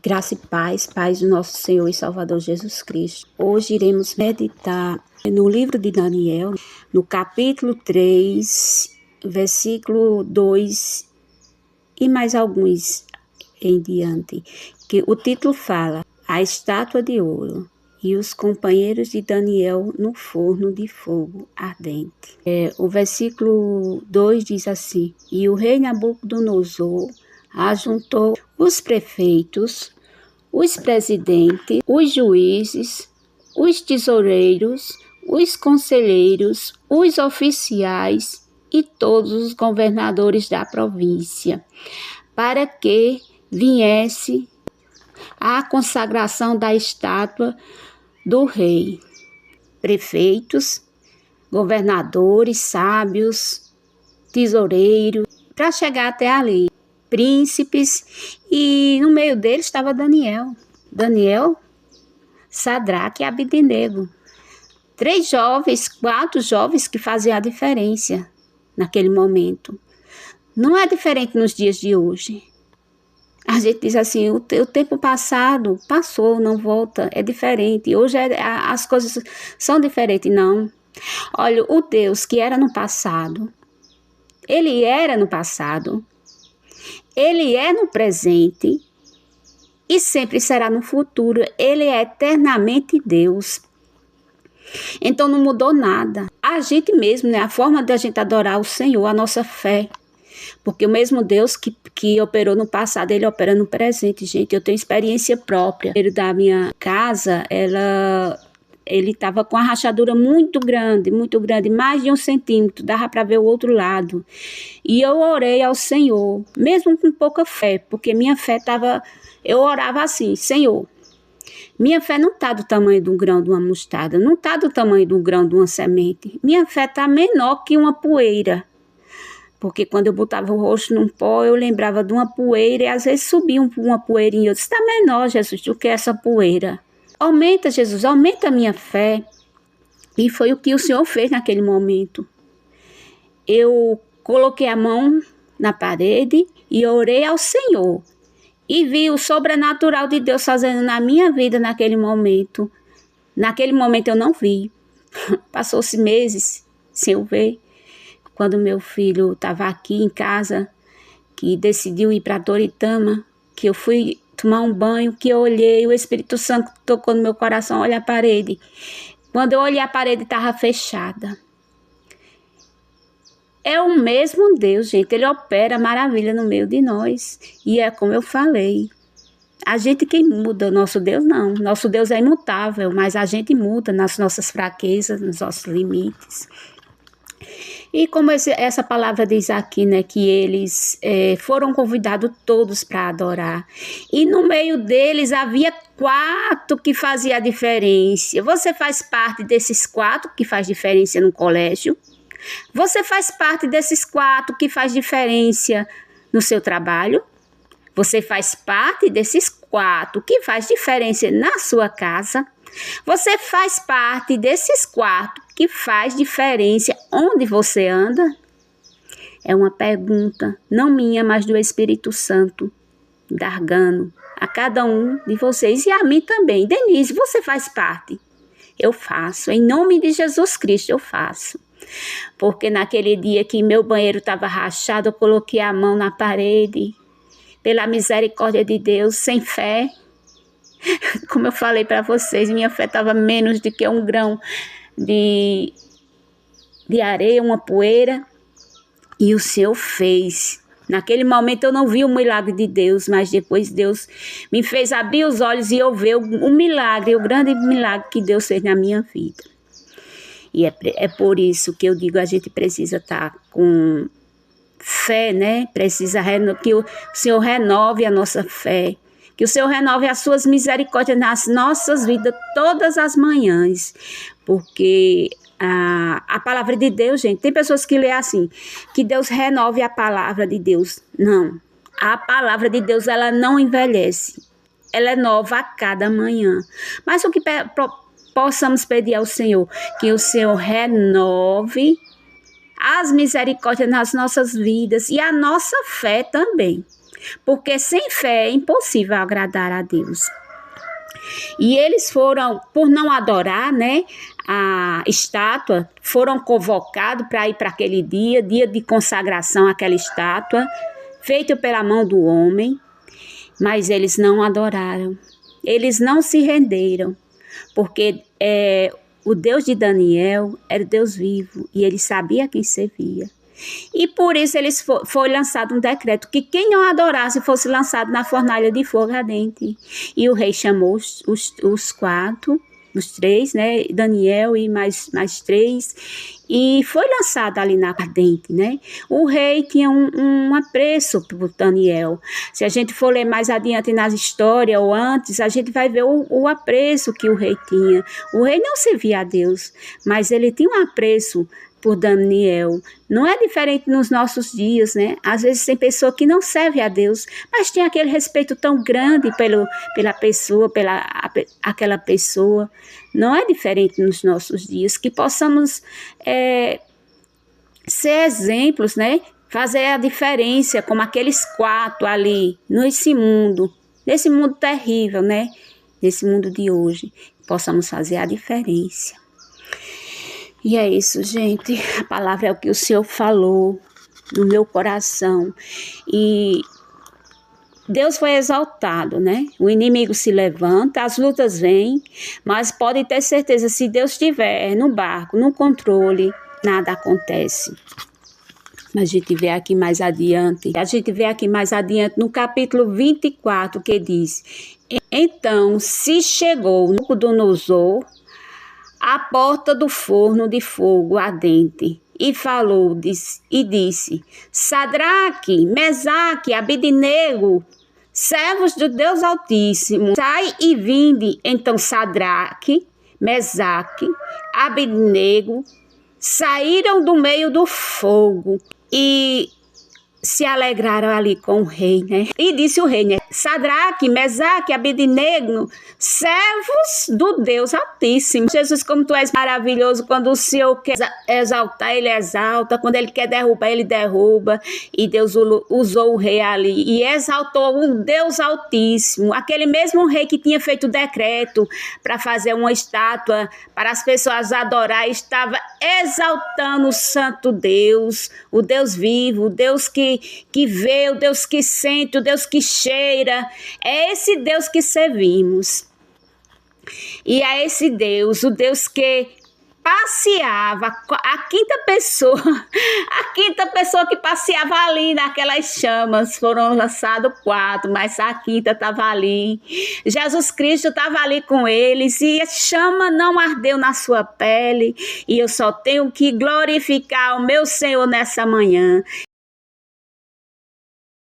Graça e paz do nosso Senhor e Salvador Jesus Cristo. Hoje iremos meditar no livro de Daniel, no capítulo 3, versículo 2 e mais alguns em diante, que o título fala: A estátua de ouro e os companheiros de Daniel no forno de fogo ardente. O versículo 2 diz assim: E o rei Nabucodonosor ajuntou os prefeitos, os presidentes, os juízes, os tesoureiros, os conselheiros, os oficiais e todos os governadores da província, para que viesse a consagração da estátua do rei. Prefeitos, governadores, sábios, tesoureiros, para chegar até ali. Príncipes, e no meio deles estava Daniel, Sadraque e Abednego. 4 jovens que faziam a diferença naquele momento. Não é diferente nos dias de hoje. A gente diz assim, o tempo passado passou, não volta, é diferente. Hoje as coisas são diferentes, não. Olha, o Deus que era no passado, Ele era no passado, Ele é no presente e sempre será no futuro. Ele é eternamente Deus. Então não mudou nada. A gente mesmo, né? A forma de a gente adorar o Senhor, a nossa fé. Porque o mesmo Deus que operou no passado, Ele opera no presente, gente. Eu tenho experiência própria. Ele da minha casa, ele estava com a rachadura muito grande, mais de 1 centímetro, dava para ver o outro lado. E eu orei ao Senhor, mesmo com pouca fé, porque minha fé estava... Eu orava assim: Senhor, minha fé não está do tamanho de um grão de uma mostarda, não está do tamanho de um grão de uma semente. Minha fé está menor que uma poeira. Porque quando eu botava o rosto num pó, eu lembrava de uma poeira e às vezes subia uma poeirinha. Eu disse: está menor, Jesus, do que essa poeira. Aumenta, Jesus, aumenta a minha fé. E foi o que o Senhor fez naquele momento. Eu coloquei a mão na parede e orei ao Senhor. E vi o sobrenatural de Deus fazendo na minha vida naquele momento. Naquele momento eu não vi. Passou-se meses sem eu ver. Quando meu filho estava aqui em casa, que decidiu ir para Toritama, que eu fui tomar um banho, que eu olhei, o Espírito Santo tocou no meu coração: olha a parede. Quando eu olhei, a parede estava fechada. É o mesmo Deus, gente. Ele opera maravilha no meio de nós. E é como eu falei. A gente que muda, nosso Deus não. Nosso Deus é imutável, mas a gente muda nas nossas fraquezas, nos nossos limites. E como essa palavra diz aqui, né, que eles foram convidados todos para adorar. E no meio deles havia 4 que faziam a diferença. Você faz parte desses 4 que faz diferença no colégio? Você faz parte desses 4 que faz diferença no seu trabalho? Você faz parte desses 4 que faz diferença na sua casa? Você faz parte desses 4 que faz diferença onde você anda? É uma pergunta, não minha, mas do Espírito Santo, dargando a cada um de vocês e a mim também. Denise, você faz parte? Eu faço, em nome de Jesus Cristo eu faço. Porque naquele dia que meu banheiro estava rachado, eu coloquei a mão na parede, pela misericórdia de Deus, sem fé. Como eu falei para vocês, minha fé estava menos do que um grão de areia, uma poeira. E o Senhor fez. Naquele momento eu não vi o milagre de Deus, mas depois Deus me fez abrir os olhos e eu ver o milagre, o grande milagre que Deus fez na minha vida. E é por isso que eu digo, a gente precisa estar com fé, né? Precisa que o Senhor renove a nossa fé. Que o Senhor renove as suas misericórdias nas nossas vidas todas as manhãs. Porque a palavra de Deus, gente, tem pessoas que lêem assim, que Deus renove a palavra de Deus. Não. A palavra de Deus, ela não envelhece. Ela é nova a cada manhã. Mas o que possamos pedir ao Senhor? Que o Senhor renove as misericórdias nas nossas vidas e a nossa fé também. porque sem fé é impossível agradar a Deus. E eles foram, por não adorar, né, a estátua, foram convocados para ir para aquele dia de consagração àquela estátua, feito pela mão do homem, mas eles não adoraram, eles não se renderam, porque o Deus de Daniel era o Deus vivo e ele sabia quem servia. E por isso foi lançado um decreto que quem não adorasse fosse lançado na fornalha de fogo ardente. E o rei chamou os três, né, Daniel e mais três, e foi lançado ali na ardente, né? O rei tinha um apreço por Daniel. Se a gente for ler mais adiante nas histórias ou antes, a gente vai ver o apreço que o rei tinha. O rei não servia a Deus, mas ele tinha um apreço por Daniel. Não é diferente nos nossos dias, né? Às vezes tem pessoa que não serve a Deus, mas tem aquele respeito tão grande pela pessoa, aquela pessoa. Não é diferente nos nossos dias, que possamos ser exemplos, né? Fazer a diferença, como aqueles 4 ali, nesse mundo terrível, né? Nesse mundo de hoje, possamos fazer a diferença. E é isso, gente. A palavra é o que o Senhor falou no meu coração. E Deus foi exaltado, né? O inimigo se levanta, as lutas vêm, mas pode ter certeza, se Deus estiver no barco, no controle, nada acontece. A gente vê aqui mais adiante. No capítulo 24, que diz: Então se chegou Nabucodonosor à porta do forno de fogo ardente, e falou e disse: Sadraque, Mesaque, Abednego, servos do Deus Altíssimo, sai e vinde. Então Sadraque, Mesaque, Abednego saíram do meio do fogo e se alegraram ali com o rei, né? E disse o rei, né? Sadraque, Mesaque, Abednego, servos do Deus Altíssimo. Jesus, como tu és maravilhoso, quando o Senhor quer exaltar, ele exalta, quando ele quer derrubar, ele derruba. E Deus usou o rei ali e exaltou o Deus Altíssimo, aquele mesmo rei que tinha feito o decreto para fazer uma estátua para as pessoas adorar, estava exaltando o santo Deus, o Deus vivo, o Deus que vê, o Deus que sente, o Deus que cheira. É esse Deus que servimos. E é esse Deus, o Deus que passeava, a quinta pessoa que passeava ali naquelas chamas. Foram lançados 4, mas a quinta estava ali. Jesus Cristo estava ali com eles e a chama não ardeu na sua pele. E eu só tenho que glorificar o meu Senhor nessa manhã.